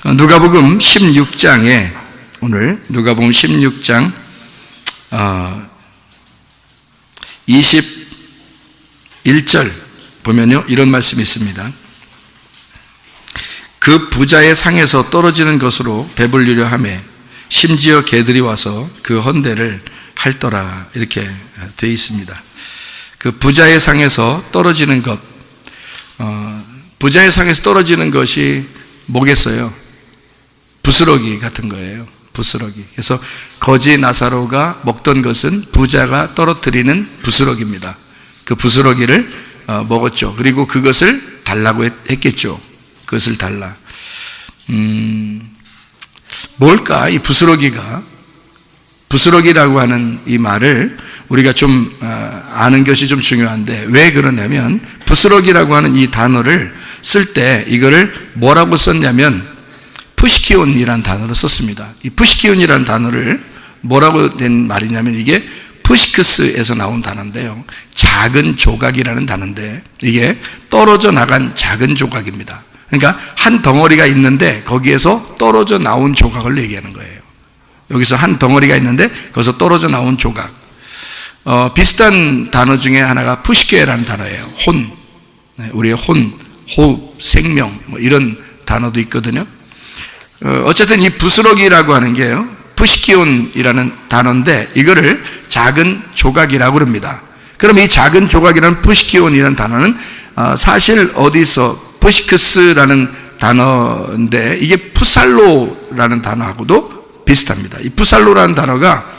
누가복음 16장에 오늘 누가복음 16장 21절 보면요, 이런 말씀이 있습니다. 그 부자의 상에서 떨어지는 것으로 배불리려 하매 심지어 개들이 와서 그 헌대를 핥더라, 이렇게 되어 있습니다. 그 부자의 상에서 떨어지는 것, 부자의 상에서 떨어지는 것이 뭐겠어요? 부스러기 같은 거예요. 부스러기. 그래서 거지 나사로가 먹던 것은 부자가 떨어뜨리는 부스러기입니다. 그 부스러기를 먹었죠. 그리고 그것을 달라고 했겠죠. 그것을 달라. 뭘까? 이 부스러기가, 부스러기라고 하는 이 말을 우리가 좀 아는 것이 좀 중요한데, 왜 그러냐면 부스러기라고 하는 이 단어를 쓸 때 이거를 뭐라고 썼냐면 푸시키온이라는 단어를 썼습니다. 이 푸시키온이라는 단어를 뭐라고 된 말이냐면 이게 푸시크스에서 나온 단어인데요, 작은 조각이라는 단어인데 이게 떨어져 나간 작은 조각입니다. 그러니까 한 덩어리가 있는데 거기에서 떨어져 나온 조각을 얘기하는 거예요. 여기서 한 덩어리가 있는데 거기서 떨어져 나온 조각. 비슷한 단어 중에 하나가 푸시케라는 단어예요. 혼, 우리의 혼, 호흡, 생명, 뭐 이런 단어도 있거든요. 어쨌든 이 부스러기라고 하는 게요, 푸시키온이라는 단어인데 이거를 작은 조각이라고 합니다. 그럼 이 작은 조각이라는 푸시키온이라는 단어는 사실 어디서 푸시크스라는 단어인데 이게 푸살로라는 단어하고도 비슷합니다. 이 푸살로라는 단어가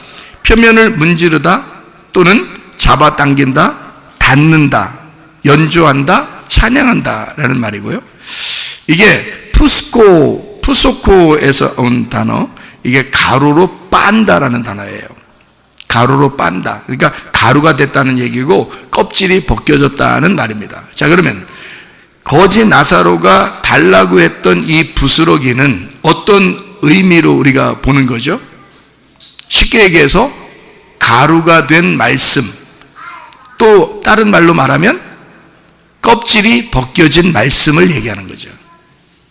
표면을 문지르다 또는 잡아당긴다, 닿는다, 연주한다, 찬양한다 라는 말이고요. 이게 푸소코에서 온 단어, 이게 가루로 빤다라는 단어예요. 가루로 빤다. 그러니까 가루가 됐다는 얘기고 껍질이 벗겨졌다는 말입니다. 자, 그러면 거지 나사로가 달라고 했던 이 부스러기는 어떤 의미로 우리가 보는 거죠? 쉽게 얘기해서 가루가 된 말씀, 또 다른 말로 말하면 껍질이 벗겨진 말씀을 얘기하는 거죠.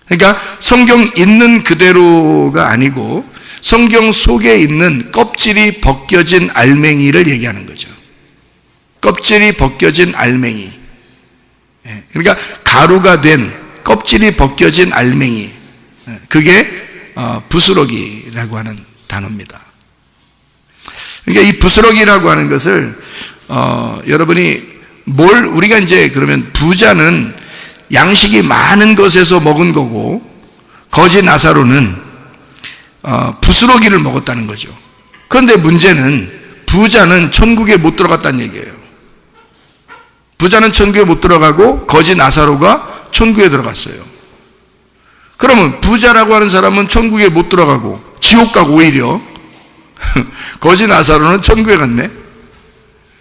그러니까 성경 있는 그대로가 아니고 성경 속에 있는 껍질이 벗겨진 알맹이를 얘기하는 거죠. 껍질이 벗겨진 알맹이. 그러니까 가루가 된 껍질이 벗겨진 알맹이, 그게 부스러기라고 하는 단어입니다. 그러니까 이 부스러기라고 하는 것을 여러분이 우리가 이제 그러면 부자는 양식이 많은 것에서 먹은 거고 거지 나사로는 부스러기를 먹었다는 거죠. 그런데 문제는 부자는 천국에 못 들어갔다는 얘기예요. 부자는 천국에 못 들어가고 거지 나사로가 천국에 들어갔어요. 그러면 부자라고 하는 사람은 천국에 못 들어가고 지옥 가고 오히려 거지 나사로는 천국에 갔네.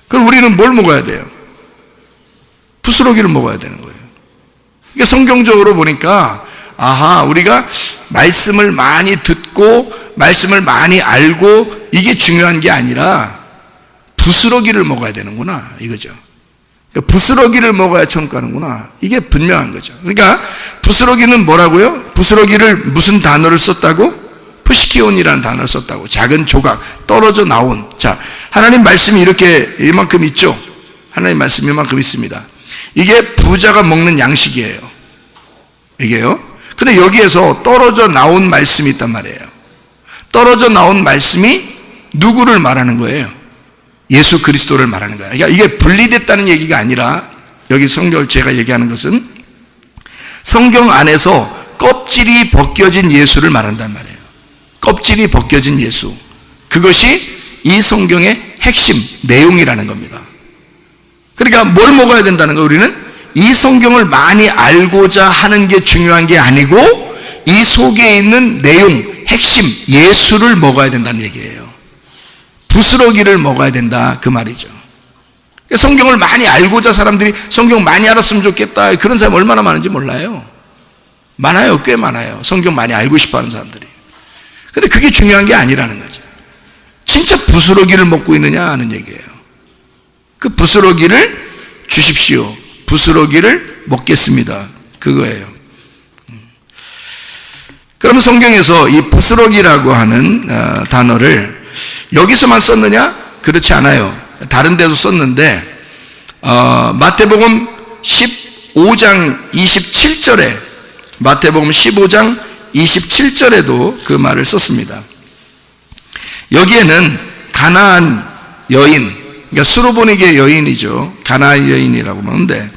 그럼 우리는 뭘 먹어야 돼요? 부스러기를 먹어야 되는 거예요. 그러니까 성경적으로 보니까 우리가 말씀을 많이 듣고 말씀을 많이 알고 이게 중요한 게 아니라 부스러기를 먹어야 되는구나, 이거죠. 그러니까 부스러기를 먹어야 천국 가는구나, 이게 분명한 거죠. 그러니까 부스러기는 뭐라고요? 부스러기를 무슨 단어를 썼다고? 푸시키온이라는 단어를 썼다고. 작은 조각, 떨어져 나온. 자, 하나님 말씀이 이렇게 이만큼 있죠. 하나님 말씀이 이만큼 있습니다. 이게 부자가 먹는 양식이에요. 이게요. 근데 여기에서 떨어져 나온 말씀이 있단 말이에요. 떨어져 나온 말씀이 누구를 말하는 거예요? 예수 그리스도를 말하는 거예요. 그러니까 이게 분리됐다는 얘기가 아니라 여기 성경을 제가 얘기하는 것은 성경 안에서 껍질이 벗겨진 예수를 말한단 말이에요. 껍질이 벗겨진 예수. 그것이 이 성경의 핵심 내용이라는 겁니다. 그러니까 뭘 먹어야 된다는 거예요? 우리는 이 성경을 많이 알고자 하는 게 중요한 게 아니고 이 속에 있는 내용, 핵심, 예수를 먹어야 된다는 얘기예요. 부스러기를 먹어야 된다, 그 말이죠. 성경을 많이 알고자 사람들이 성경 많이 알았으면 좋겠다, 그런 사람 얼마나 많은지 몰라요. 많아요. 꽤 많아요. 성경 많이 알고 싶어 하는 사람들이. 근데 그게 중요한 게 아니라는 거죠. 진짜 부스러기를 먹고 있느냐 하는 얘기예요. 그 부스러기를 주십시오. 부스러기를 먹겠습니다. 그거예요. 그러면 성경에서 이 부스러기라고 하는 단어를 여기서만 썼느냐? 그렇지 않아요. 다른 데도 썼는데 마태복음 15장 27절에 마태복음 15장 27절에도 그 말을 썼습니다. 여기에는 가나안 여인, 그러니까 수로보니게 여인이죠. 가나안 여인이라고 하는데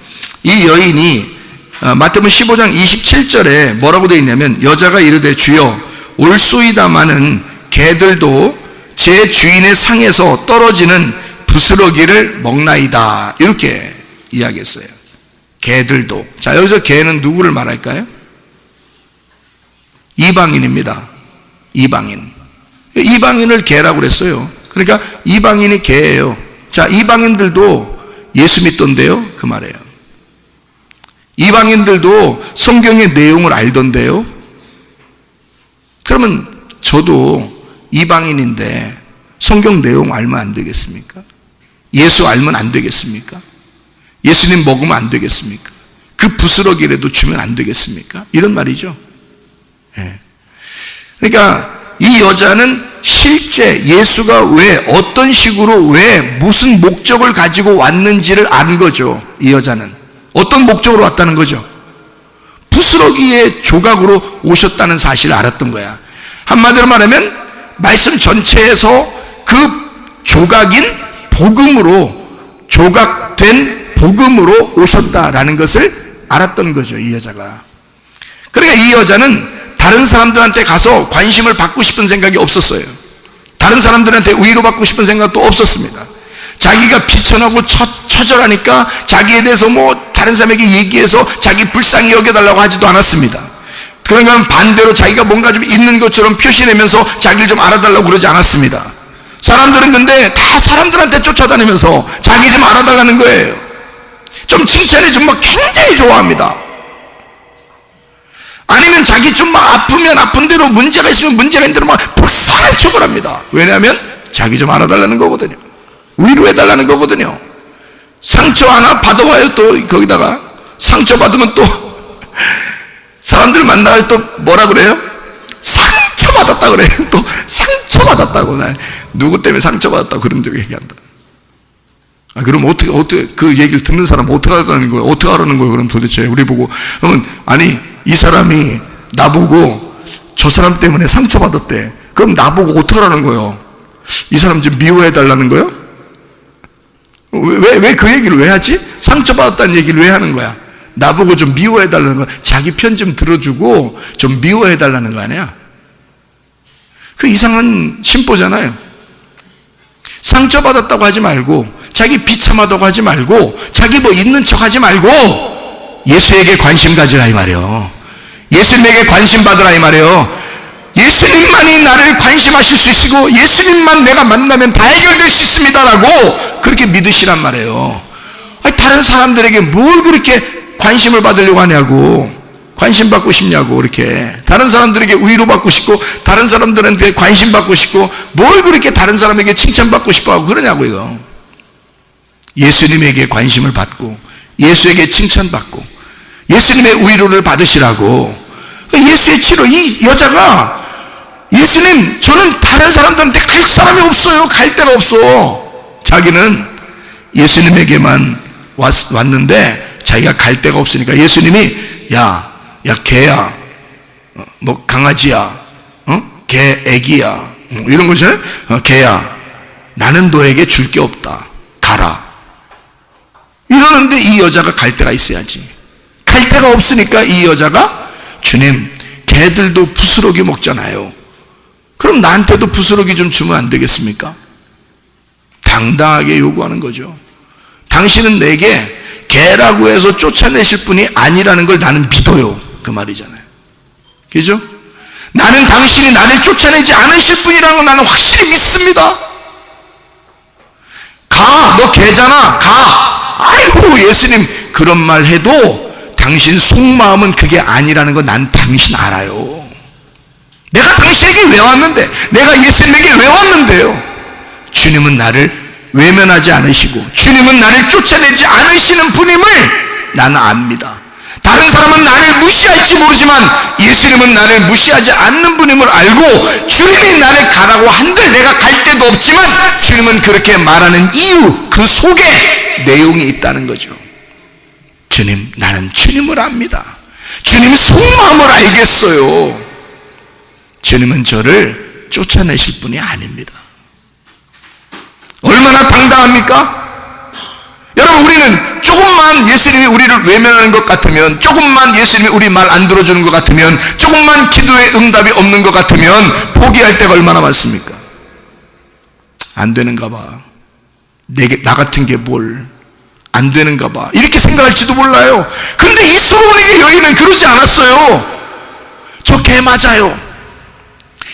이 여인이 마태복음 15장 27절에 뭐라고 되어 있냐면 여자가 이르되 주여 올소이다마는 개들도 제 주인의 상에서 떨어지는 부스러기를 먹나이다. 이렇게 이야기했어요. 개들도. 자, 여기서 개는 누구를 말할까요? 이방인입니다. 이방인. 이방인을 개라고 그랬어요. 그러니까 이방인이 개예요. 자, 이방인들도 예수 믿던데요. 그 말이에요. 이방인들도 성경의 내용을 알던데요. 그러면 저도 이방인인데 성경 내용 알면 안 되겠습니까? 예수 알면 안 되겠습니까? 예수님 먹으면 안 되겠습니까? 그 부스러기라도 주면 안 되겠습니까? 이런 말이죠. 네. 그러니까 이 여자는 실제 예수가 왜 어떤 식으로 왜 무슨 목적을 가지고 왔는지를 안 거죠. 이 여자는 어떤 목적으로 왔다는 거죠. 부스러기의 조각으로 오셨다는 사실을 알았던 거야. 한마디로 말하면 말씀 전체에서 그 조각인 복음으로 조각된 복음으로 오셨다라는 것을 알았던 거죠. 이 여자가. 그러니까 이 여자는 다른 사람들한테 가서 관심을 받고 싶은 생각이 없었어요. 다른 사람들한테 위로받고 싶은 생각도 없었습니다. 자기가 비천하고 처절하니까 자기에 대해서 다른 사람에게 얘기해서 자기 불쌍히 여겨달라고 하지도 않았습니다. 그러니까 반대로 자기가 뭔가 좀 있는 것처럼 표시내면서 자기를 좀 알아달라고 그러지 않았습니다. 사람들은 근데 다 사람들한테 쫓아다니면서 자기 좀 알아달라는 거예요. 좀 칭찬해 주면 굉장히 좋아합니다. 아니면 자기 좀 아프면 아픈 대로 문제가 있으면 문제가 있는 대로 불쌍한 척을 합니다. 왜냐하면 자기 좀 알아달라는 거거든요. 위로해달라는 거거든요. 상처 하나 받아와요. 또 거기다가 상처받으면 또 사람들 만나서 또 뭐라 그래요? 상처받았다 그래요. 또 상처받았다고. 나 누구 때문에 상처받았다고 그런 적 얘기한다. 그럼 어떻게 그 얘기를 듣는 사람 어떻게 하라는 거예요? 어떻게 하라는 거예요? 그럼 도대체 우리 보고 그러면 아니 이 사람이 나보고 저 사람 때문에 상처받았대. 그럼 나보고 어떻게 하라는 거예요? 이 사람 좀 미워해달라는 거예요? 왜 그 얘기를 왜 하지? 상처받았다는 얘기를 왜 하는 거야? 나보고 좀 미워해달라는 거야. 자기 편 좀 들어주고 좀 미워해달라는 거 아니야? 그 이상한 심보잖아요. 상처받았다고 하지 말고 자기 비참하다고 하지 말고 자기 있는 척 하지 말고 예수에게 관심 가지라 이 말이에요. 예수님에게 관심 받으라 이 말이에요. 예수님만이 나를 관심하실 수 있고 예수님만 내가 만나면 다 해결될 수 있습니다라고 그렇게 믿으시란 말이에요. 아니, 다른 사람들에게 뭘 그렇게 관심을 받으려고 하냐고, 관심 받고 싶냐고. 이렇게 다른 사람들에게 위로받고 싶고 다른 사람들한테 관심 받고 싶고 뭘 그렇게 다른 사람에게 칭찬받고 싶어하고 그러냐고. 이거 예수님에게 관심을 받고 예수에게 칭찬받고 예수님의 위로를 받으시라고. 예수의 치료. 이 여자가 예수님 저는 다른 사람들한테 갈 사람이 없어요. 갈 데가 없어. 자기는 예수님에게만 왔는데 자기가 갈 데가 없으니까 예수님이 야 개야, 강아지야, 개 애기야, 이런 거잖아요. 개야, 나는 너에게 줄 게 없다. 가라. 이러는데 이 여자가 갈 데가 있어야지. 갈 데가 없으니까 이 여자가 주님, 개들도 부스러기 먹잖아요. 그럼 나한테도 부스러기 좀 주면 안 되겠습니까? 당당하게 요구하는 거죠. 당신은 내게 개라고 해서 쫓아내실 분이 아니라는 걸 나는 믿어요. 그 말이잖아요. 그죠? 나는 당신이 나를 쫓아내지 않으실 분이라는 걸 나는 확실히 믿습니다. 가, 너 개잖아. 가. 아이고, 예수님 그런 말 해도 당신 속마음은 그게 아니라는 거 난 당신 알아요. 내가 당신에게 왜 왔는데, 내가 예수님에게 왜 왔는데요? 주님은 나를 외면하지 않으시고 주님은 나를 쫓아내지 않으시는 분임을 나는 압니다. 다른 사람은 나를 무시할지 모르지만 예수님은 나를 무시하지 않는 분임을 알고 주님이 나를 가라고 한들 내가 갈 데도 없지만 주님은 그렇게 말하는 이유, 그 속에 내용이 있다는 거죠. 주님, 나는 주님을 압니다. 주님 속마음을 알겠어요. 주님은 저를 쫓아내실 분이 아닙니다. 얼마나 당당합니까? 여러분, 우리는 조금만 예수님이 우리를 외면하는 것 같으면, 조금만 예수님이 우리 말 안 들어주는 것 같으면, 조금만 기도에 응답이 없는 것 같으면 포기할 때가 얼마나 많습니까? 안 되는가 봐. 나 같은 게 뭘 안 되는가 봐. 이렇게 생각할지도 몰라요. 근데 이 수로보니게 여인은 그러지 않았어요. 저 개 맞아요.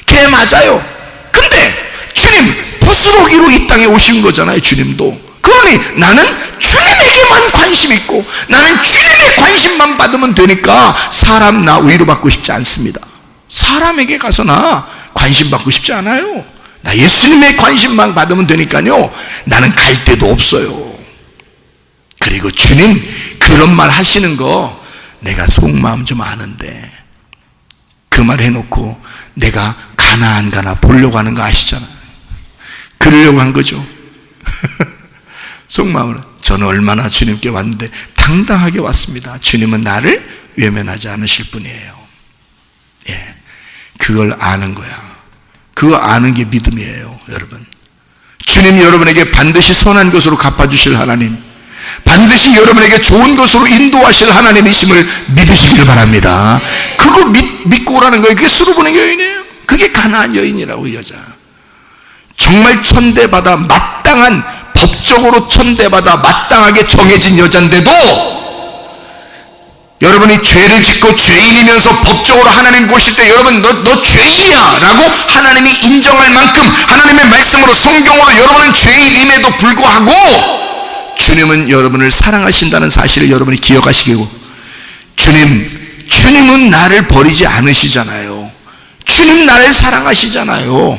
개 맞아요. 근데 주님 부스러기로 이 땅에 오신 거잖아요. 주님도. 그러니 나는 주님에게만 관심 있고 나는 주님의 관심만 받으면 되니까 사람 나 위로받고 싶지 않습니다. 사람에게 가서 나 관심 받고 싶지 않아요. 나 예수님의 관심만 받으면 되니까요. 나는 갈 데도 없어요. 그리고 주님 그런 말 하시는 거 내가 속마음 좀 아는데 그 말 해놓고 내가 가나 안 가나 보려고 하는 거 아시잖아요. 그러려고 한 거죠. 속마음으로 저는 얼마나 주님께 왔는데 당당하게 왔습니다. 주님은 나를 외면하지 않으실 분이에요. 예, 그걸 아는 거야. 그거 아는 게 믿음이에요. 여러분, 주님이 여러분에게 반드시 선한 것으로 갚아주실 하나님, 반드시 여러분에게 좋은 것으로 인도하실 하나님이심을 믿으시길 바랍니다. 그거 믿고 오라는 거예요. 그게 수로보는 여인이에요. 그게 가나안 여인이라고. 여자 정말 천대받아 마땅한, 법적으로 천대받아 마땅하게 정해진 여잔데도 여러분이 죄를 짓고 죄인이면서 법적으로 하나님 보실 때 여러분 너 죄인이야 라고 하나님이 인정할 만큼 하나님의 말씀으로 성경으로 여러분은 죄인임에도 불구하고 주님은 여러분을 사랑하신다는 사실을 여러분이 기억하시고, 주님은 나를 버리지 않으시잖아요. 주님 나를 사랑하시잖아요.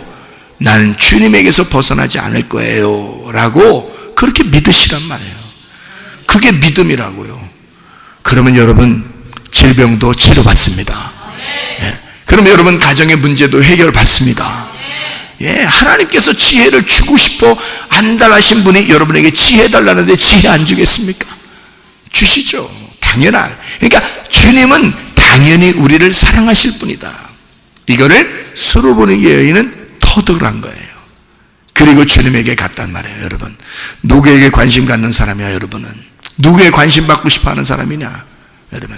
나는 주님에게서 벗어나지 않을 거예요 라고 그렇게 믿으시란 말이에요. 그게 믿음이라고요. 그러면 여러분 질병도 치료받습니다. 예. 그러면 여러분 가정의 문제도 해결받습니다. 예, 하나님께서 지혜를 주고 싶어 안달하신 분이 여러분에게 지혜 달라는데 지혜 안 주겠습니까? 주시죠. 당연한. 그러니까 주님은 당연히 우리를 사랑하실 분이다. 이거를 수로보니게 여인은 터득을 한 거예요. 그리고 주님에게 갔단 말이에요. 여러분, 누구에게 관심 갖는 사람이야? 여러분은 누구에 관심 받고 싶어 하는 사람이냐? 여러분,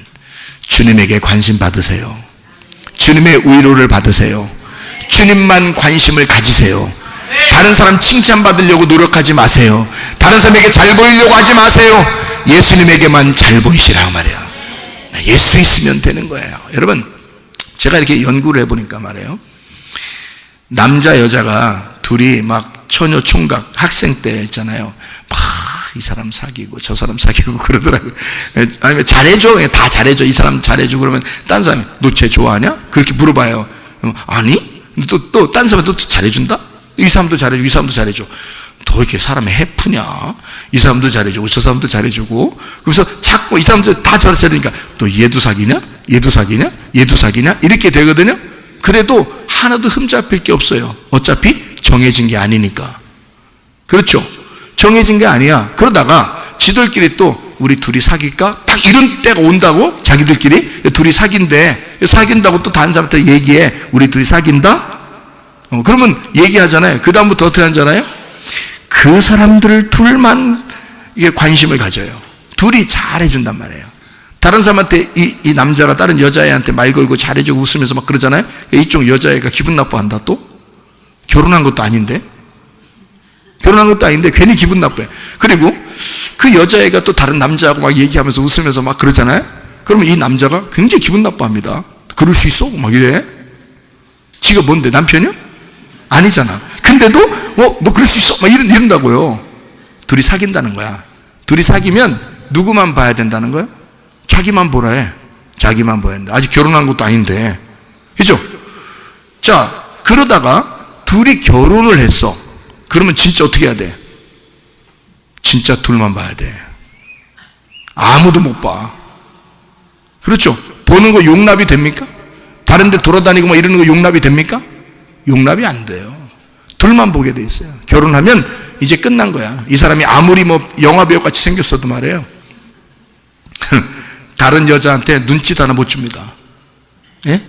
주님에게 관심 받으세요. 주님의 위로를 받으세요. 주님만 관심을 가지세요. 다른 사람 칭찬받으려고 노력하지 마세요. 다른 사람에게 잘 보이려고 하지 마세요. 예수님에게만 잘 보이시라고 말이에요. 예수 있으면 되는 거예요. 여러분, 제가 이렇게 연구를 해보니까 말이에요, 남자 여자가 둘이 막 처녀 총각 학생 때 있잖아요. 막 이 사람 사귀고 저 사람 사귀고 그러더라고요. 아니면 잘해줘, 다 잘해줘, 이 사람 잘해줘. 그러면 딴 사람이 너 쟤 좋아하냐? 그렇게 물어봐요. 아니? 또 딴 사람이 또 잘해준다? 이 사람도 잘해주고 이 사람도 잘해줘. 더 이렇게 사람이 해프냐? 이 사람도 잘해주고 저 사람도 잘해주고. 그래서 자꾸 이 사람들 다 잘해주니까 또 얘도 사귀냐? 얘도 사귀냐? 얘도 사귀냐? 이렇게 되거든요. 그래도 하나도 흠잡힐 게 없어요. 어차피 정해진 게 아니니까. 그렇죠? 정해진 게 아니야. 그러다가 지들끼리 또 우리 둘이 사귈까? 딱 이런 때가 온다고 자기들끼리 둘이 사귄다고 또 다른 사람한테 얘기해. 우리 둘이 사귄다? 그러면 얘기하잖아요. 그 다음부터 어떻게 하잖아요? 그 사람들 둘만 이게 관심을 가져요. 둘이 잘해준단 말이에요. 다른 사람한테 이 남자가 다른 여자애한테 말 걸고 잘해주고 웃으면서 막 그러잖아요. 이쪽 여자애가 기분 나빠한다. 또 결혼한 것도 아닌데 괜히 기분 나빠요. 그리고 그 여자애가 또 다른 남자하고 막 얘기하면서 웃으면서 막 그러잖아요. 그러면 이 남자가 굉장히 기분 나빠합니다. 그럴 수 있어? 막 이래. 지가 뭔데? 남편이야? 아니잖아. 근데도 너 그럴 수 있어? 막 이런다고요. 둘이 사귄다는 거야. 둘이 사귀면 누구만 봐야 된다는 거야? 자기만 보라 해. 자기만 봐야 된다. 아직 결혼한 것도 아닌데. 그죠? 자, 그러다가 둘이 결혼을 했어. 그러면 진짜 어떻게 해야 돼? 진짜 둘만 봐야 돼. 아무도 못 봐. 그렇죠? 보는 거 용납이 됩니까? 다른 데 돌아다니고 막 이러는 거 용납이 됩니까? 용납이 안 돼요. 둘만 보게 돼 있어요. 결혼하면 이제 끝난 거야. 이 사람이 아무리 뭐 영화배우 같이 생겼어도 말이에요. 다른 여자한테 눈짓 하나 못 줍니다. 예?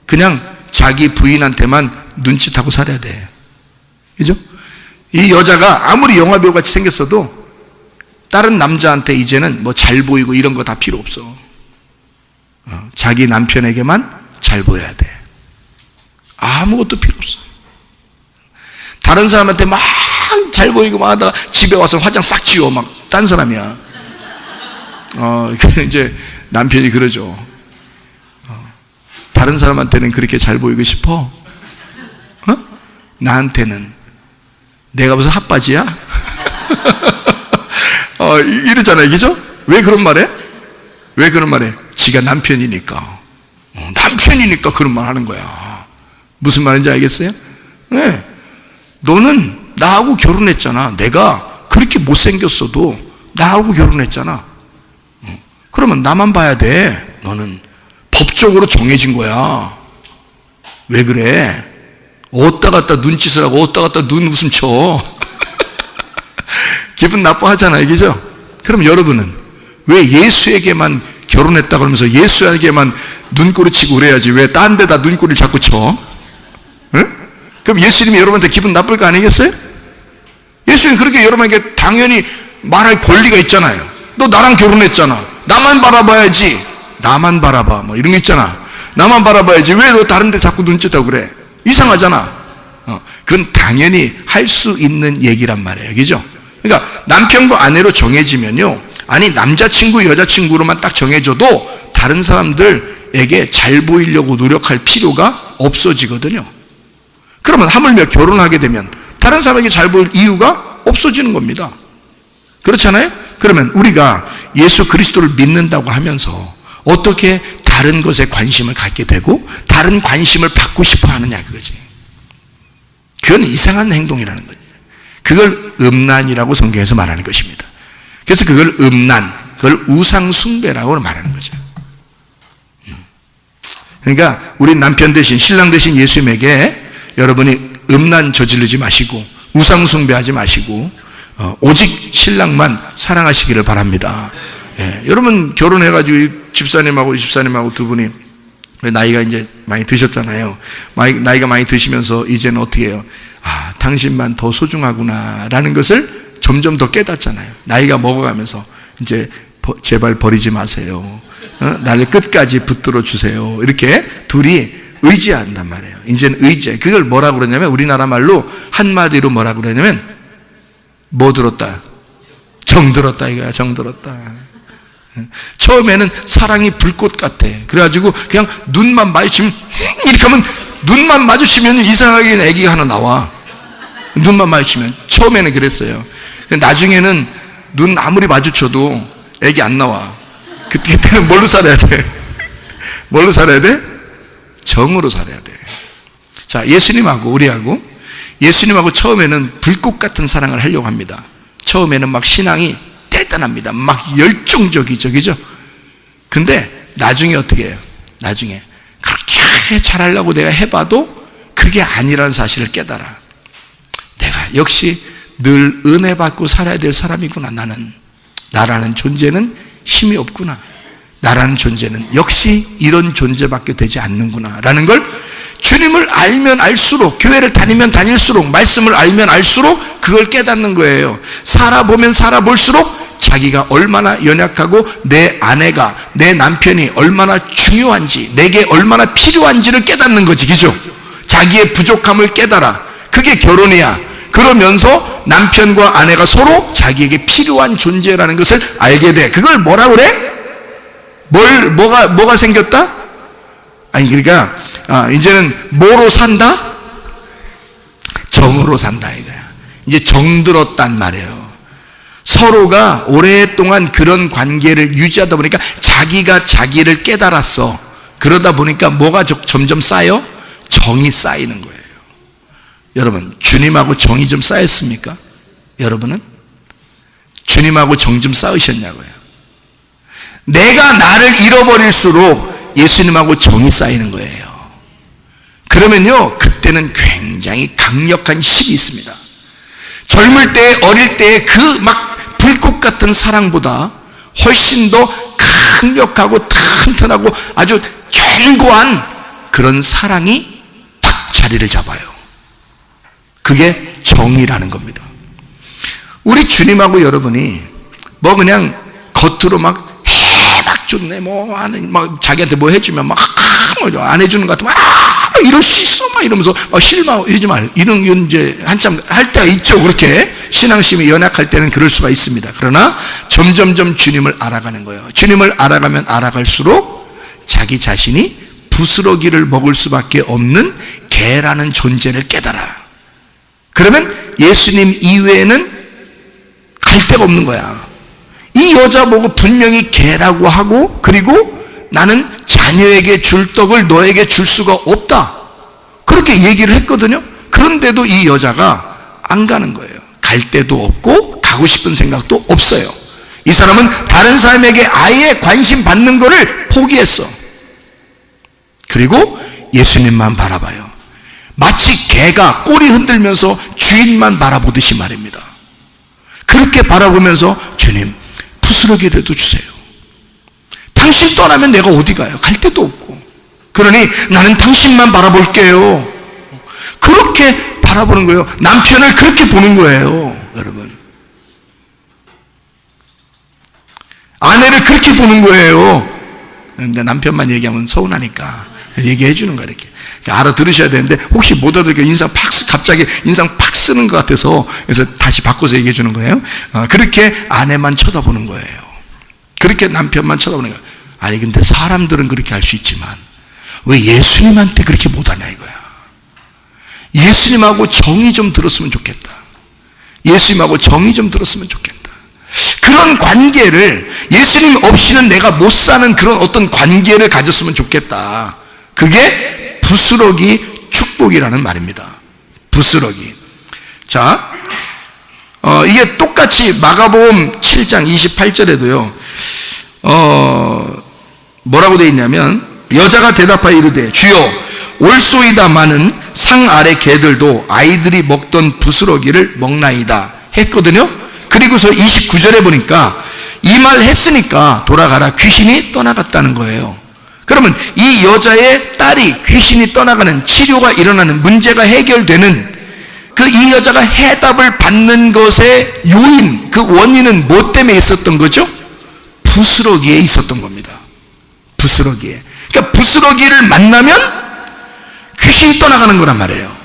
그냥 자기 부인한테만 눈짓하고 살아야 돼. 그죠? 이 여자가 아무리 영화배우 같이 생겼어도 다른 남자한테 이제는 뭐 잘 보이고 이런 거 다 필요 없어. 자기 남편에게만 잘 보여야 돼. 아무것도 필요 없어. 다른 사람한테 막 잘 보이고 막 하다가 집에 와서 화장 싹 지워 막 딴 사람이야. 이제 남편이 그러죠. 다른 사람한테는 그렇게 잘 보이고 싶어? 나한테는 내가 무슨 핫바지야? 이러잖아요. 그죠? 왜 그런 말해? 왜 그런 말해? 지가 남편이니까. 남편이니까 그런 말 하는 거야. 무슨 말인지 알겠어요? 네. 너는 나하고 결혼했잖아. 내가 그렇게 못생겼어도 나하고 결혼했잖아. 그러면 나만 봐야 돼. 너는 법적으로 정해진 거야. 왜 그래? 어디다 갖다 눈짓을 하고 어디다 갖다 눈 웃음 쳐. 기분 나빠하잖아요. 그죠? 그럼 여러분은 왜 예수에게만 결혼했다 그러면서 예수에게만 눈꼬리 치고 그래야지 왜 딴 데다 눈꼬리를 자꾸 쳐? 응? 그럼 예수님이 여러분한테 기분 나쁠 거 아니겠어요? 예수님 그렇게 여러분에게 당연히 말할 권리가 있잖아요. 너 나랑 결혼했잖아. 나만 바라봐야지. 나만 바라봐. 뭐 이런 거 있잖아. 나만 바라봐야지. 왜 너 다른 데 자꾸 눈짓하고 그래? 이상하잖아. 그건 당연히 할 수 있는 얘기란 말이에요. 그죠? 그러니까 남편과 아내로 정해지면요. 아니 남자친구 여자친구로만 딱 정해져도 다른 사람들에게 잘 보이려고 노력할 필요가 없어지거든요. 그러면 하물며 결혼하게 되면 다른 사람에게 잘 보일 이유가 없어지는 겁니다. 그렇잖아요? 그러면 우리가 예수 그리스도를 믿는다고 하면서 어떻게 다른 것에 관심을 갖게 되고 다른 관심을 받고 싶어 하느냐 그거지. 그건 이상한 행동이라는 거지. 그걸 음란이라고 성경에서 말하는 것입니다. 그래서 그걸 음란, 그걸 우상숭배라고 말하는 거죠. 그러니까 우리 남편 대신 신랑 대신 예수님에게 여러분이 음란 저지르지 마시고 우상숭배하지 마시고 오직 신랑만 사랑하시기를 바랍니다. 예, 여러분 결혼해가지고 집사님하고 두 분이 나이가 이제 많이 드셨잖아요. 나이가 많이 드시면서 이제는 어떻게 해요? 아, 당신만 더 소중하구나라는 것을 점점 더 깨닫잖아요. 나이가 먹어가면서 이제 제발 버리지 마세요. 나를 끝까지 붙들어 주세요. 이렇게 둘이 의지한단 말이에요. 이제는 의지해. 그걸 뭐라고 그러냐면 우리나라 말로 한마디로 뭐라고 그러냐면 뭐 들었다? 정 들었다 이거야. 정 들었다. 처음에는 사랑이 불꽃 같아. 그래가지고 그냥 눈만 마주치면 이렇게 하면 눈만 마주치면 이상하게 애기가 하나 나와. 눈만 마주치면 처음에는 그랬어요. 나중에는 눈 아무리 마주쳐도 애기 안 나와. 그때는 뭘로 살아야 돼? 뭘로 살아야 돼? 정으로 살아야 돼. 자, 예수님하고 우리하고 예수님하고 처음에는 불꽃 같은 사랑을 하려고 합니다. 처음에는 막 신앙이 대단합니다. 막 열정적이죠. 그죠? 근데 나중에 어떻게 해요? 나중에 그렇게 잘하려고 내가 해봐도 그게 아니라는 사실을 깨달아. 내가 역시 늘 은혜 받고 살아야 될 사람이구나. 나라는 존재는 힘이 없구나. 나라는 존재는 역시 이런 존재밖에 되지 않는구나 라는 걸 주님을 알면 알수록, 교회를 다니면 다닐수록, 말씀을 알면 알수록 그걸 깨닫는 거예요. 살아보면 살아볼수록 자기가 얼마나 연약하고 내 아내가, 내 남편이 얼마나 중요한지, 내게 얼마나 필요한지를 깨닫는 거지. 그죠? 자기의 부족함을 깨달아. 그게 결혼이야. 그러면서 남편과 아내가 서로 자기에게 필요한 존재라는 것을 알게 돼. 그걸 뭐라 그래? 뭐가 생겼다? 아니, 그러니까, 이제는 뭐로 산다? 정으로 산다, 이거야. 이제 정들었단 말이에요. 서로가 오랫동안 그런 관계를 유지하다 보니까 자기가 자기를 깨달았어. 그러다 보니까 뭐가 점점 쌓여? 정이 쌓이는 거예요. 여러분, 주님하고 정이 좀 쌓였습니까? 여러분은? 주님하고 정 좀 쌓으셨냐고요? 내가 나를 잃어버릴수록 예수님하고 정이 쌓이는 거예요. 그러면요, 그때는 굉장히 강력한 힘이 있습니다. 젊을 때, 어릴 때 그 막 불꽃 같은 사랑보다 훨씬 더 강력하고 튼튼하고 아주 견고한 그런 사랑이 탁 자리를 잡아요. 그게 정이라는 겁니다. 우리 주님하고 여러분이 뭐 그냥 겉으로 막 좋네, 막 자기한테 뭐 해주면 막 안 해주는 것 같으면 이럴 수 있어 막 이러면서 막 실망 이러지 말, 이런 이제 한참 할 때가 있죠. 그렇게 신앙심이 연약할 때는 그럴 수가 있습니다. 그러나 점점점 주님을 알아가는 거예요. 주님을 알아가면 알아갈수록 자기 자신이 부스러기를 먹을 수밖에 없는 개라는 존재를 깨달아. 그러면 예수님 이외에는 갈 데가 없는 거야. 이 여자 보고 분명히 개라고 하고, 그리고 나는 자녀에게 줄 떡을 너에게 줄 수가 없다, 그렇게 얘기를 했거든요. 그런데도 이 여자가 안 가는 거예요. 갈 데도 없고 가고 싶은 생각도 없어요. 이 사람은 다른 사람에게 아예 관심 받는 거를 포기했어. 그리고 예수님만 바라봐요. 마치 개가 꼬리 흔들면서 주인만 바라보듯이 말입니다. 그렇게 바라보면서 주님, 부스러기라도 주세요. 당신 떠나면 내가 어디 가요? 갈 데도 없고. 그러니 나는 당신만 바라볼게요. 그렇게 바라보는 거예요. 남편을 그렇게 보는 거예요, 여러분. 아내를 그렇게 보는 거예요. 근데 남편만 얘기하면 서운하니까 얘기해 주는 거야, 이렇게. 알아들으셔야 되는데, 혹시 못 알아듣게 갑자기 인상 팍 쓰는 것 같아서, 그래서 다시 바꿔서 얘기해 주는 거예요. 그렇게 아내만 쳐다보는 거예요. 그렇게 남편만 쳐다보는 거예요. 아니, 근데 사람들은 그렇게 할 수 있지만, 왜 예수님한테 그렇게 못하냐 이거야. 예수님하고 정이 좀 들었으면 좋겠다. 예수님하고 정이 좀 들었으면 좋겠다. 그런 관계를, 예수님 없이는 내가 못 사는 그런 어떤 관계를 가졌으면 좋겠다. 그게 부스러기 축복이라는 말입니다. 부스러기. 자, 이게 똑같이 마가복음 7장 28절에도요, 뭐라고 되어 있냐면, 여자가 대답하여 이르되 주여 올소이다마는 상 아래 개들도 아이들이 먹던 부스러기를 먹나이다 했거든요. 그리고서 29절에 보니까 이 말 했으니까 돌아가라, 귀신이 떠나갔다는 거예요. 그러면 이 여자의 딸이 귀신이 떠나가는, 치료가 일어나는, 문제가 해결되는 이 여자가 해답을 받는 것의 요인, 그 원인은 뭐 때문에 있었던 거죠? 부스러기에 있었던 겁니다. 부스러기에. 그러니까 부스러기를 만나면 귀신이 떠나가는 거란 말이에요.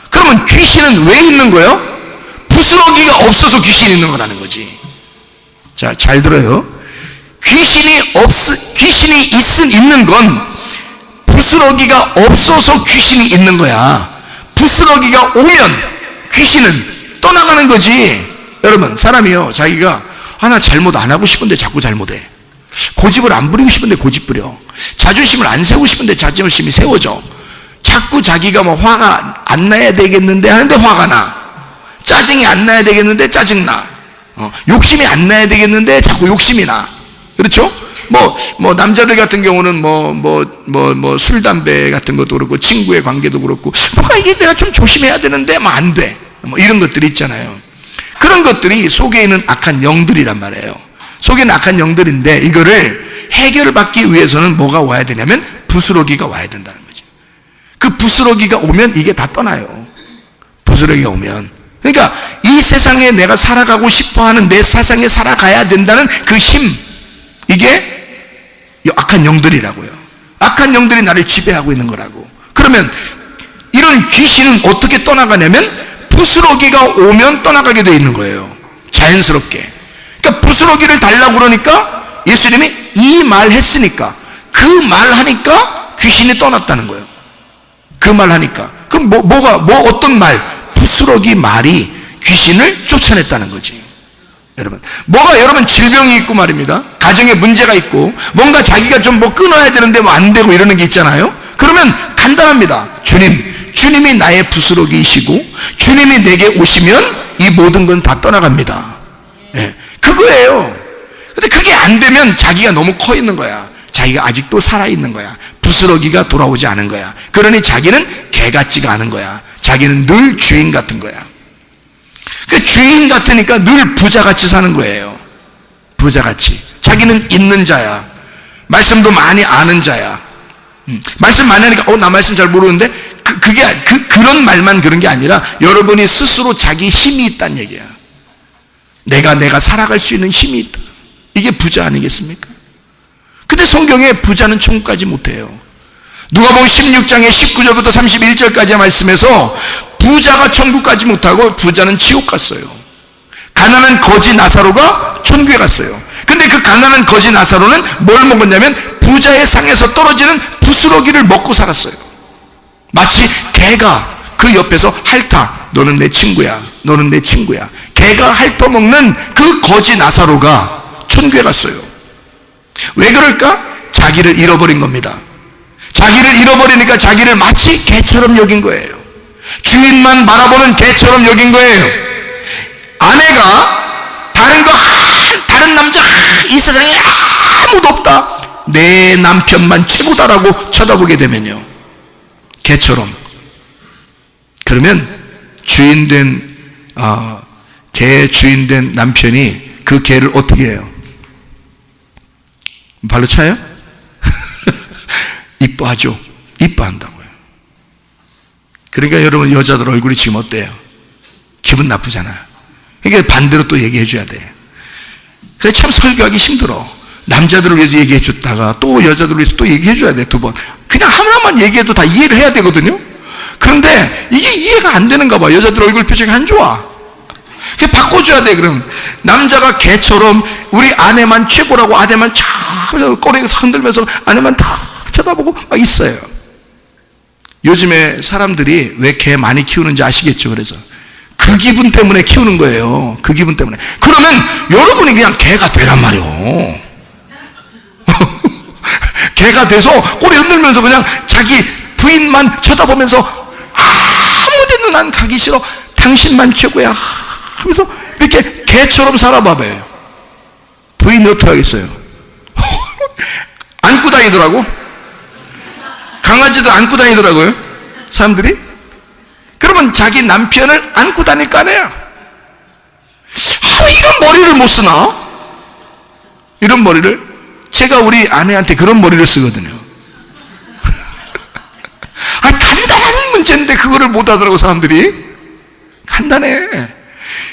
그러면 귀신은 왜 있는 거예요? 부스러기가 없어서 귀신이 있는 거라는 거지. 자, 잘 들어요. 귀신이 있는 건 부스러기가 없어서 귀신이 있는 거야. 부스러기가 오면 귀신은 떠나가는 거지. 여러분, 사람이요, 자기가 나 잘못 안 하고 싶은데 자꾸 잘못해. 고집을 안 부리고 싶은데 고집 부려. 자존심을 안 세우고 싶은데 자존심이 세워져. 자꾸 자기가 뭐 화가 안 나야 되겠는데 하는데 화가 나. 짜증이 안 나야 되겠는데 짜증 나. 욕심이 안 나야 되겠는데 자꾸 욕심이 나. 그렇죠? 뭐 남자들 같은 경우는 술 담배 같은 것도 그렇고, 친구의 관계도 그렇고, 뭔가 이게 내가 좀 조심해야 되는데 안 돼. 이런 것들이 있잖아요. 그런 것들이 속에 있는 악한 영들이란 말이에요. 속에 있는 악한 영들인데, 이거를 해결을 받기 위해서는 뭐가 와야 되냐면 부스러기가 와야 된다는 거죠. 그 부스러기가 오면 이게 다 떠나요. 부스러기가 오면. 그러니까 이 세상에 내가 살아가고 싶어하는, 내 세상에 살아가야 된다는 그 힘, 이게 악한 영들이라고요. 악한 영들이 나를 지배하고 있는 거라고. 그러면 이런 귀신은 어떻게 떠나가냐면 부스러기가 오면 떠나가게 되어 있는 거예요. 자연스럽게. 그러니까 부스러기를 달라고 그러니까 예수님이 이 말 했으니까, 그 말 하니까 귀신이 떠났다는 거예요. 그 말 하니까. 그럼 어떤 말? 부스러기 말이 귀신을 쫓아냈다는 거지. 여러분 질병이 있고 말입니다. 가정에 문제가 있고, 뭔가 자기가 좀 끊어야 되는데 안 되고 이러는 게 있잖아요. 그러면 간단합니다. 주님이 나의 부스러기이시고, 주님이 내게 오시면 이 모든 건 다 떠나갑니다. 네, 그거예요. 근데 그게 안 되면 자기가 너무 커 있는 거야. 자기가 아직도 살아있는 거야. 부스러기가 돌아오지 않은 거야. 그러니 자기는 개 같지가 않은 거야. 자기는 늘 주인 같은 거야. 그 주인 같으니까 늘 부자같이 사는 거예요. 부자같이. 자기는 있는 자야. 말씀도 많이 아는 자야. 말씀 많이 하니까 나 말씀 잘 모르는데 그런 말만 그런 게 아니라 여러분이 스스로 자기 힘이 있다는 얘기야. 내가 살아갈 수 있는 힘이 있다. 이게 부자 아니겠습니까? 근데 성경에 부자는 천국 가지 못해요. 누가복음 16장의 19절부터 31절까지의 말씀에서 부자가 천국 가지 못하고 부자는 지옥 갔어요. 가난한 거지 나사로가 천국에 갔어요. 근데 그 가난한 거지 나사로는 뭘 먹었냐면 부자의 상에서 떨어지는 부스러기를 먹고 살았어요. 마치 개가 그 옆에서 핥아. 너는 내 친구야. 너는 내 친구야. 개가 핥아먹는 그 거지 나사로가 천국에 갔어요. 왜 그럴까? 자기를 잃어버린 겁니다. 자기를 잃어버리니까 자기를 마치 개처럼 여긴 거예요. 주인만 바라보는 개처럼 여긴 거예요. 아내가 다른 남자 이 세상에 아무도 없다. 내 남편만 최고다라고 쳐다보게 되면요. 개처럼. 그러면 개 주인된 남편이 그 개를 어떻게 해요? 발로 차요? 이뻐하죠. 이뻐한다고요. 그러니까 여러분 여자들 얼굴이 지금 어때요? 기분 나쁘잖아요. 그러니까 반대로 또 얘기해 줘야 돼. 그래 참 설교하기 힘들어. 남자들을 위해서 얘기해 줬다가 또 여자들을 위해서 또 얘기해 줘야 돼. 두 번. 그냥 하나만 얘기해도 다 이해를 해야 되거든요. 그런데 이게 이해가 안 되는가 봐. 여자들 얼굴 표정이 안 좋아. 그게 바꿔줘야 돼. 그럼 남자가 개처럼 우리 아내만 최고라고 아내만 참 꼬리 흔들면서 아내만 탁 쳐다보고 막 있어요. 요즘에 사람들이 왜 개 많이 키우는지 아시겠죠? 그래서 그 기분 때문에 키우는 거예요. 그 기분 때문에. 그러면 여러분이 그냥 개가 되란 말이요. 개가 돼서 꼬리 흔들면서 그냥 자기 부인만 쳐다보면서 아무 데는 난 가기 싫어. 당신만 최고야 하면서 이렇게 개처럼 살아봐봐요. 부인이 어떻게 하겠어요? 안고 다니더라고. 강아지도 안고 다니더라고요. 사람들이. 그러면 자기 남편을 안고 다닐 거 아니에요. 왜 이런 머리를 못 쓰나? 이런 머리를. 제가 우리 아내한테 그런 머리를 쓰거든요. 간단한 문제인데 그거를 못 하더라고 사람들이. 간단해.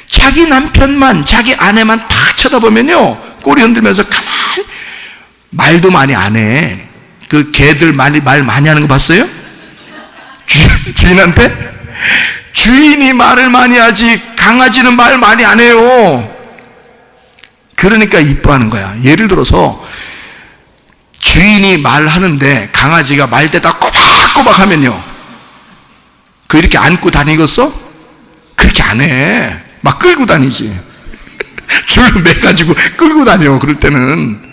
자기 남편만 자기 아내만 탁 쳐다보면요 꼬리 흔들면서 가만히 말도 많이 안 해. 그 개들 말 많이 하는 거 봤어요? 주인한테? 주인이 말을 많이 하지 강아지는 말 많이 안 해요. 그러니까 이뻐하는 거야. 예를 들어서 주인이 말하는데 강아지가 말대다 꼬박꼬박 하면요 그 이렇게 안고 다니겠어? 그렇게 안 해. 막 끌고 다니지. 줄을 매가지고 끌고 다녀 그럴 때는.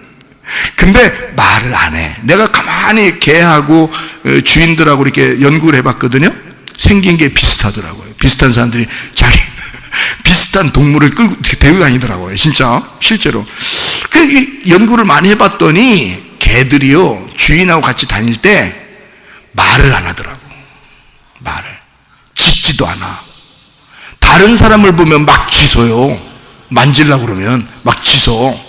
근데 말을 안 해. 내가 가만히 개하고 주인들하고 이렇게 연구를 해봤거든요. 생긴 게 비슷하더라고요. 비슷한 사람들이 자기 비슷한 동물을 끌고 데리고 다니더라고요. 진짜 실제로. 그 연구를 많이 해봤더니 개들이요 주인하고 같이 다닐 때 말을 안 하더라고. 말을 짖지도 않아. 다른 사람을 보면 막 짖어요. 만지려고 그러면 막 짖어.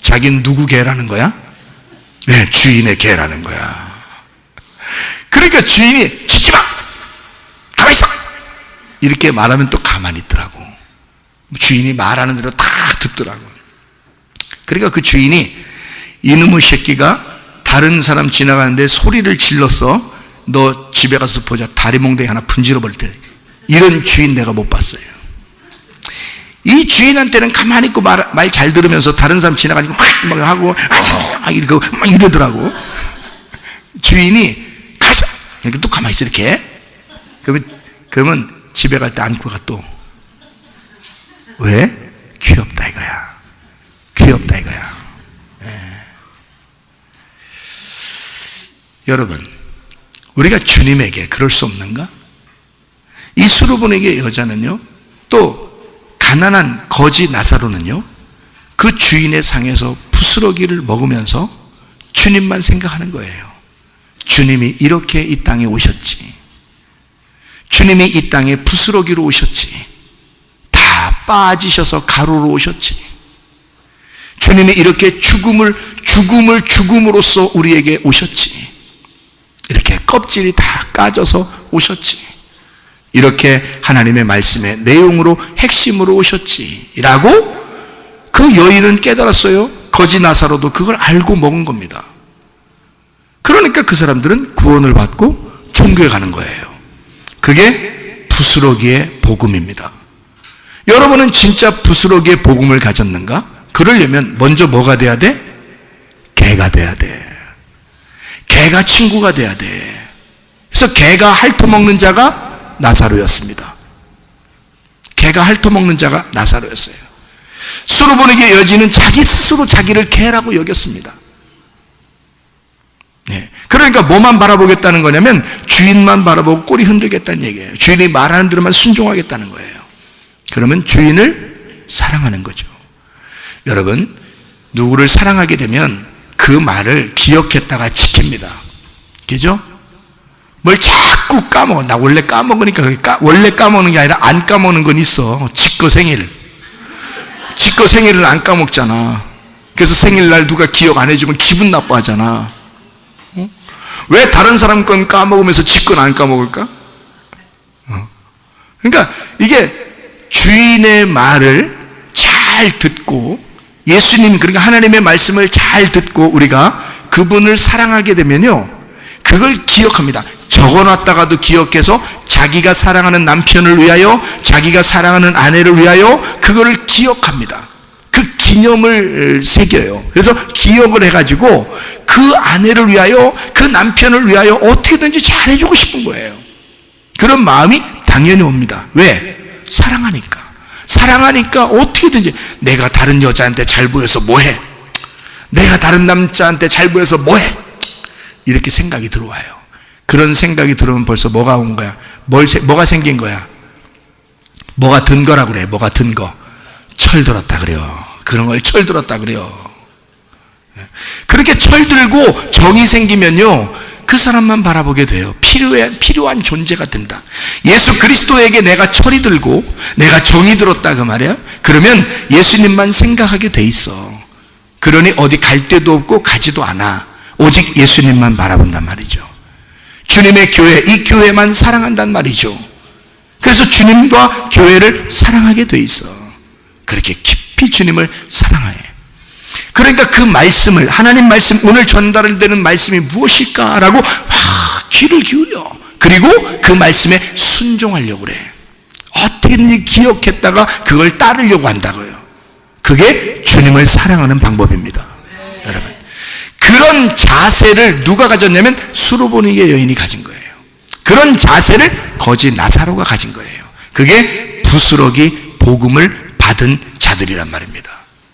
자기는 누구 개라는 거야? 네, 주인의 개라는 거야. 그러니까 주인이 짖지 마! 가만히 있어! 이렇게 말하면 또 가만히 있더라고. 주인이 말하는 대로 다 듣더라고. 그러니까 그 주인이 이놈의 새끼가 다른 사람 지나가는데 소리를 질렀어. 너 집에 가서 보자. 다리 몽둥이 하나 분질러 버릴 때. 이런 주인 내가 못 봤어요. 이 주인한테는 가만히 있고 말 잘 들으면서 다른 사람 지나가니까 확 막 하고 이렇게 막 이러더라고. 주인이 가서 이렇게 또 가만히 있어 이렇게. 그러면 집에 갈 때 안고 가 또. 왜? 귀엽다 이거야. 귀엽다 이거야. 네. 여러분, 우리가 주님에게 그럴 수 없는가? 이 수르보니게 여자는요, 또 가난한 거지 나사로는요, 그 주인의 상에서 부스러기를 먹으면서 주님만 생각하는 거예요. 주님이 이렇게 이 땅에 오셨지. 주님이 이 땅에 부스러기로 오셨지. 다 빠지셔서 가루로 오셨지. 주님이 이렇게 죽음으로써 우리에게 오셨지. 이렇게 껍질이 다 까져서 오셨지. 이렇게 하나님의 말씀의 내용으로 핵심으로 오셨지 라고 그 여인은 깨달았어요. 거지 나사로도 그걸 알고 먹은 겁니다. 그러니까 그 사람들은 구원을 받고 천국에 가는 거예요. 그게 부스러기의 복음입니다. 여러분은 진짜 부스러기의 복음을 가졌는가? 그러려면 먼저 뭐가 돼야 돼? 개가 돼야 돼. 개가 친구가 돼야 돼. 그래서 개가 핥아먹는 자가 나사로였습니다. 개가 핥아먹는 자가 나사로였어요. 수르보니게 여지는 자기 스스로 자기를 개라고 여겼습니다. 네. 그러니까 뭐만 바라보겠다는 거냐면 주인만 바라보고 꼬리 흔들겠다는 얘기예요. 주인이 말하는 대로만 순종하겠다는 거예요. 그러면 주인을 사랑하는 거죠. 여러분, 누구를 사랑하게 되면 그 말을 기억했다가 지킵니다. 그죠? 뭘 자꾸 까먹어. 나 원래 까먹으니까 원래 까먹는 게 아니라 안 까먹는 건 있어. 지꺼 생일. 지꺼 생일을 안 까먹잖아. 그래서 생일날 누가 기억 안 해주면 기분 나빠하잖아. 어? 왜 다른 사람 건 까먹으면서 지 건 안 까먹을까? 그러니까 이게 주인의 말을 잘 듣고 예수님, 그러니까 하나님의 말씀을 잘 듣고 우리가 그분을 사랑하게 되면요, 그걸 기억합니다. 적어놨다가도 기억해서 자기가 사랑하는 남편을 위하여, 자기가 사랑하는 아내를 위하여 그거를 기억합니다. 그 기념을 새겨요. 그래서 기억을 해가지고 그 아내를 위하여, 그 남편을 위하여 어떻게든지 잘해주고 싶은 거예요. 그런 마음이 당연히 옵니다. 왜? 사랑하니까. 사랑하니까 어떻게든지 내가 다른 여자한테 잘 보여서 뭐해? 내가 다른 남자한테 잘 보여서 뭐해? 이렇게 생각이 들어와요. 그런 생각이 들어오면 벌써 뭐가 온 거야? 뭐가 생긴 거야? 뭐가 든 거라고 그래. 뭐가 든 거. 철들었다 그래요. 그런 걸 철들었다 그래요. 그렇게 철들고 정이 생기면요, 그 사람만 바라보게 돼요. 필요한 존재가 된다. 예수 그리스도에게 내가 철이 들고 내가 정이 들었다 그 말이에요. 그러면 예수님만 생각하게 돼 있어. 그러니 어디 갈 데도 없고 가지도 않아. 오직 예수님만 바라본단 말이죠. 주님의 교회, 이 교회만 사랑한단 말이죠. 그래서 주님과 교회를 사랑하게 돼 있어. 그렇게 깊이 주님을 사랑해. 그러니까 그 말씀을, 하나님 말씀, 오늘 전달되는 말씀이 무엇일까라고 귀를 기울여. 그리고 그 말씀에 순종하려고 그래. 어떻게든지 기억했다가 그걸 따르려고 한다고요. 그게 주님을 사랑하는 방법입니다. 여러분, 그런 자세를 누가 가졌냐면 수르보니게 여인이 가진 거예요. 그런 자세를 거지 나사로가 가진 거예요. 그게 부스러기 복음을 받은 자들이란 말입니다.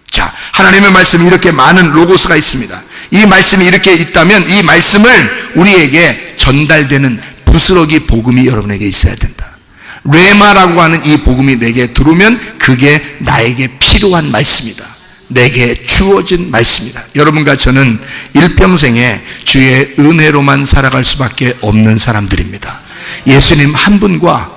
자, 하나님의 말씀이 이렇게 많은 로고스가 있습니다. 이 말씀이 이렇게 있다면 이 말씀을 우리에게 전달되는 부스러기 복음이 여러분에게 있어야 된다. 레마라고 하는 이 복음이 내게 들어오면 그게 나에게 필요한 말씀이다. 내게 주어진 말씀이다. 여러분과 저는 일평생에 주의 은혜로만 살아갈 수밖에 없는 사람들입니다. 예수님 한 분과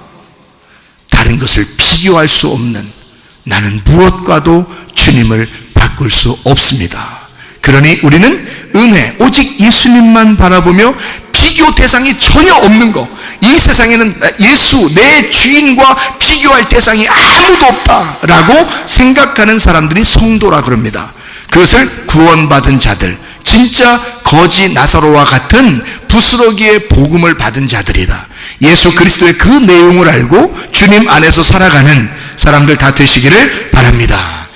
다른 것을 비교할 수 없는, 나는 무엇과도 주님을 바꿀 수 없습니다. 그러니 우리는 은혜, 오직 예수님만 바라보며 비교 대상이 전혀 없는 거, 이 세상에는 예수, 내 주인과 비교할 대상이 아무도 없다라고 생각하는 사람들이 성도라 그럽니다. 그것을 구원받은 자들, 진짜 거지 나사로와 같은 부스러기의 복음을 받은 자들이다. 예수 그리스도의 그 내용을 알고 주님 안에서 살아가는 사람들 다 되시기를 바랍니다.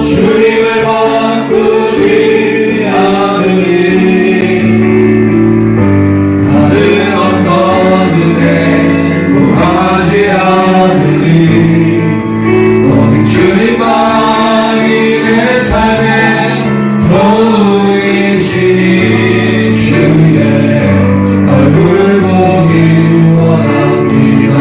주님을 바꾸지 않으리, 다른 어떤 은혜 구하지 않으리, 오직 주님만이 내 삶의 도움이시니 주의 얼굴 보기 원합니다.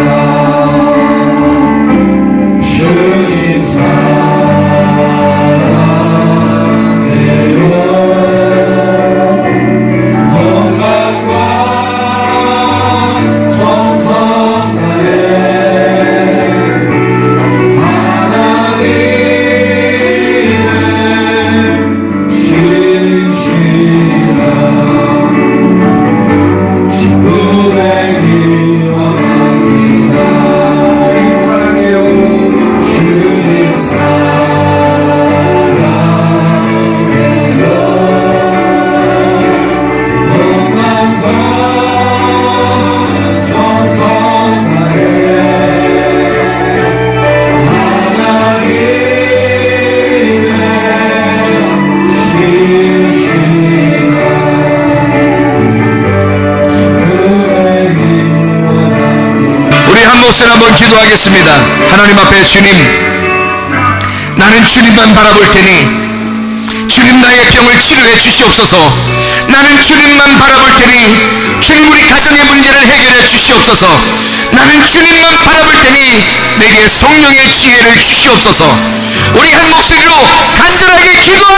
곳을 한번 기도하겠습니다. 하나님 앞에 주님, 나는 주님만 바라볼 테니 주님 나의 병을 치료해 주시옵소서. 나는 주님만 바라볼 테니 주님 우리 가정의 문제를 해결해 주시옵소서. 나는 주님만 바라볼 테니 내게 성령의 지혜를 주시옵소서. 우리 한 목소리로 간절하게 기도하겠습니다.